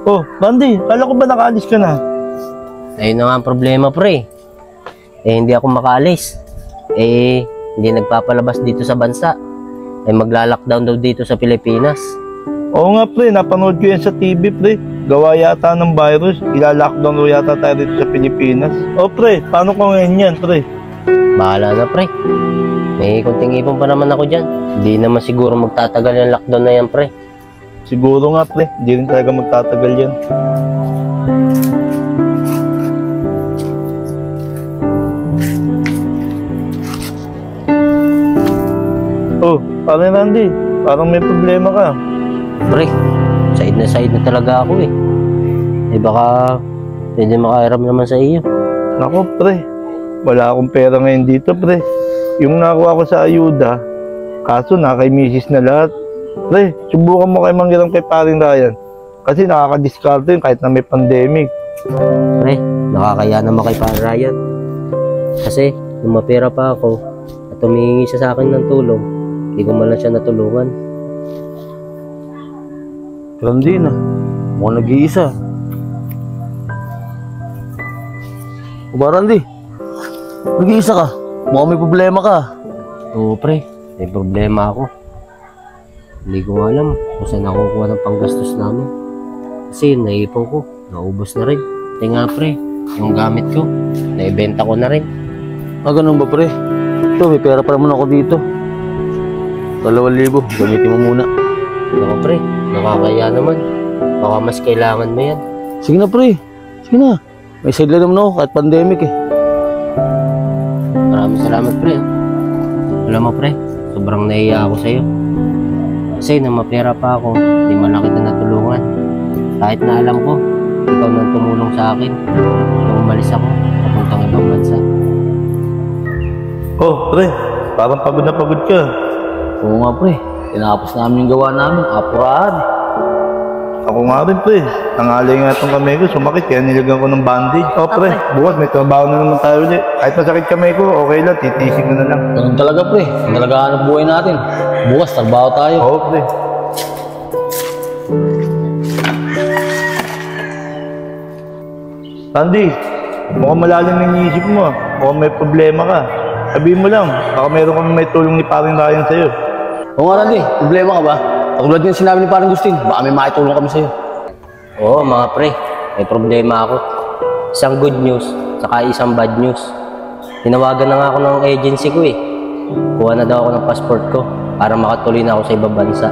Oh, Randy, kala ko ba nakaalis ka na? Ayun na nga ang problema, pre. Hindi ako makaalis. Hindi nagpapalabas dito sa bansa. Magla-lockdown daw dito sa Pilipinas. Oo nga, pre. Napanood ko yan sa TV, pre. Gawa yata ng virus. Ila-lockdown daw yata tayo dito sa Pilipinas. Oh, pre. Paano ko ngayon yan, pre? Bahala na, pre. May kunting ipon pa naman ako dyan. Hindi naman siguro magtatagal yung lockdown na yan, pre. Siguro nga, pre. Hindi rin talaga magtatagal yan. Oh, parang Randy, parang may problema ka. Pre, side na talaga ako eh. Baka pwede makahiram naman sa iyo. Nako, pre. Wala akong pera ngayon dito, pre. Yung nakuha ko sa ayuda, kaso na kay misis na lahat. Pre, subukan mo kay manghiram kay paring Ryan. Kasi nakaka-discard yun kahit na may pandemic. Pre, nakakaya naman kay paring Ryan. Kasi, nung mapera pa ako at humihingi siya sa akin ng tulong, hindi ko man lang siya natulungan. Pero hindi na. Mukhang nag-iisa. O ba, Randy? Nag-iisa ka. Mukhang may problema ka. Oo, pre. May problema ako. Hindi ko alam kung saan nakukuha ng panggastos namin. Kasi yung naipon ko, naubos na rin. Kaya nga, pre, yung gamit ko, naibenta ko na rin. Ganun ba, pre? Ito, may pera pa naman ako dito. 2,000, gamitin mo muna. Ako, pre, nakakaya naman. Baka mas kailangan mo yan. Sige na, pre. Sige na. May sideline naman ako kahit pandemic eh. Maraming salamat, pre. Alam mo, pre, sobrang nahiya ako sa'yo. Kasi nang mapera pa ako, hindi malaki na natulungan. Kahit na alam ko, ikaw nang tumulong sa akin. Nung umalis ako, papuntang ibang bansa. Oh, pre. Parang pagod na pagod ka. Oo nga, pre. Tinapos namin yung gawa namin. Apurahan. Ako nga rin, pre. Nangalay nga itong kamay ko. Sumakit kaya nilagyan ko ng bandage. Oh, pre. Bukas may trabaho na naman tayo ulit. Kahit masakit kamay ko, okay lang. Titisig ko na lang. Ganun talaga, pre. Ang talaga ang buhay natin. Bukas, trabaho tayo. Oo, pre. Randy, mukhang malalim yung iniisip mo. Mukhang may problema ka. Sabihin mo lang, baka meron kami may tulong ni paring Ryan sa'yo. Oo nga, Randy. Problema ka ba? Katulad yung sinabi ni parang Gustin, baka may makitulong kami sa'yo. Oo, mga pre, may problema ako. Isang good news, saka isang bad news. Tinawagan na nga ako ng agency ko eh. Kuha na daw ako ng passport ko para makatuloy na ako sa ibang bansa.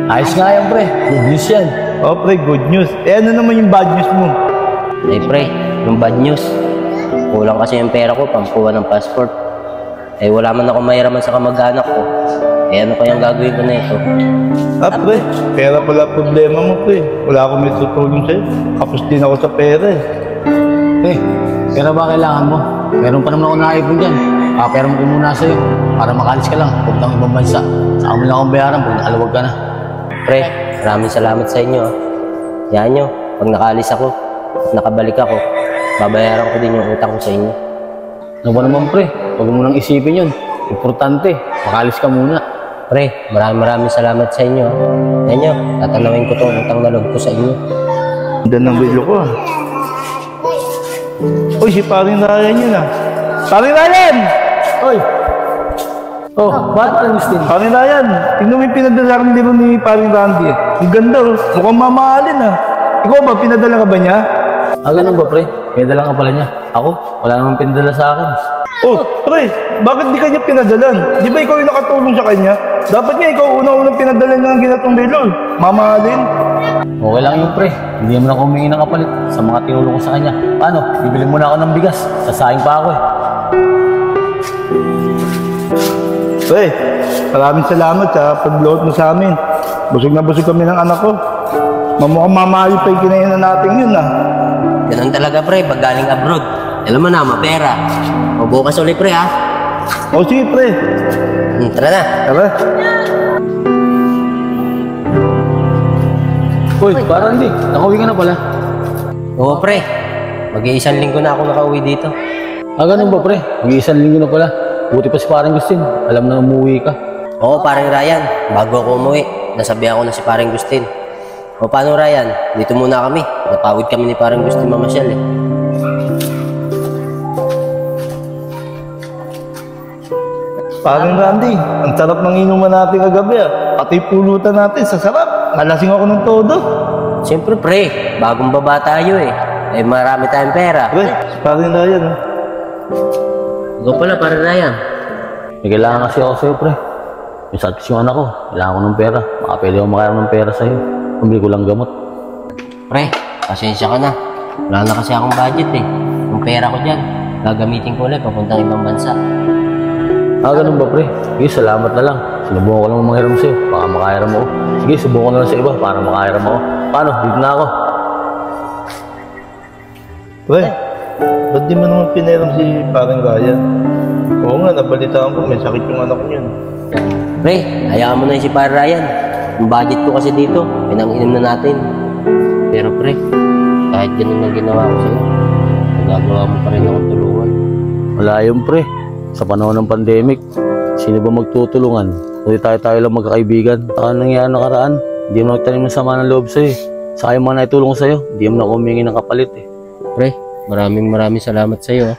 Ayos nga yan, pre. Good news yan. Oh, pre, good news. Ano naman yung bad news mo? Pre, yung bad news, kulang kasi yung pera ko pampuha ng passport. Wala man ako mahiraman sa kamag-anak ko. Ano kayang gagawin ko na ito? Pre, pera pala problema mo, pre. Wala akong may tutulong sa'yo. Kapos din ako sa pera eh. Pera ba kailangan mo? Meron pa naman ako naipon dyan. Pera mo ko muna sa'yo para makalis ka lang. Puntang ibang bansa. Saka mo lang akong bayaran pag naalawag ka na. Pre, maraming salamat sa inyo. Yan nyo, pag nakalis ako at nakabalik ako, babayaran ko din yung utang ko sa inyo. Ano ba naman, pre? Huwag mo nang isipin yun. Importante, makalis ka muna. Pre, maraming salamat sa inyo. Yan nyo, tatanawin ko itong utang na loob ko sa inyo. Ganda ng video ko ah. Uy, si paring Ryan yun ah. Paring Ryan! Oy! Oh, bakit ang Gustin? Paring Ryan, tingnan mo yung pinadala kang libro ni paring Randy. Ang ganda oh, mukhang mamahalin ah. Ikaw ba, pinadala ka ba niya? Ganun ba, pre? Pinadala ka pala niya. Ako, wala namang pinadala sa akin. Oh, pre, bakit di kanya pinadalan? Di ba ikaw yung nakatulong sa kanya? Dapat nga ikaw unang-unang pinadalan niya ang ginatong bilol. Mamahalin. Okay lang yun, pre. Hindi naman ako humingi ng kapalit sa mga tinulong ko sa kanya. Paano? Bibili muna ako ng bigas. Sasayang pa ako eh. Pre, maraming salamat sa pag-load mo sa amin. Busog na busog kami ng anak ko. Mamukhang mamahal pa yung kinahinan natin yun ah. Ganun talaga, pre, pag galing abroad. Alam mo na, mapera. O bukas ulit, pre, ha? O sige, pre. Tara na. Tara. Uy, parang hindi. Nakauwi ka na pala. Oo, pre. Mag-iisang linggo na ako nakauwi dito. Ganun ba, pre? Mag-iisang linggo na pala. Buti pa si parang Gustin. Alam na umuwi ka. Oo, parang Ryan. Bago ako umuwi, nasabihan ko na si parang Gustin. O paano, Ryan? Dito muna kami. napawid kami ni parang gusto mamasyal eh. Paring Randy, ang sarap ng inuman natin kagabi ah. Pati pulutan natin sa sarap. Nalasing ako ng todo. Siyempre pre, bagong baba tayo eh. Eh marami tayong pera. Pre, si paring Ryan ah. Ikaw pala, para Ryan. May kailangan kasi ako sa'yo, pre. Yung sakit yung anak ko, kailangan ko ng pera. Baka pwede ako makairam ng pera sa'yo. Pambili ko lang gamot. Pre, pasensya ka na. Wala na kasi akong budget eh. Yung pera ko dyan, gagamitin ko ulit papuntang ibang bansa. Ganun ba, pre? Sige, salamat na lang. Sinubukan ko lang manghiram sa'yo. Baka makairam ako. Sige, subukan na lang sa iba para makairam ako. Paano? Dito na ako. Pre, ba't di mo naman pinairam si paring Ryan? Oo nga, nabalitaan ko may sakit yung anak niya. Pre, hayaan mo na yung si para Ryan. Yung budget ko kasi dito, pinang-inom na natin. Pero pre, kahit ganun ang ginawa ko sa'yo, magagawa mo pa rin akong tulungan. Wala yun, pre. Sa panahon ng pandemic, sino ba magtutulungan? Kundi tayo lang magkakaibigan. Saka nangyari nakaraan, hindi mo nagtanim ng sama ng loob sa'yo. Saka yung mga naitulong ko sa'yo, hindi mo na humingi ng kapalit eh. Pre, maraming salamat sa'yo.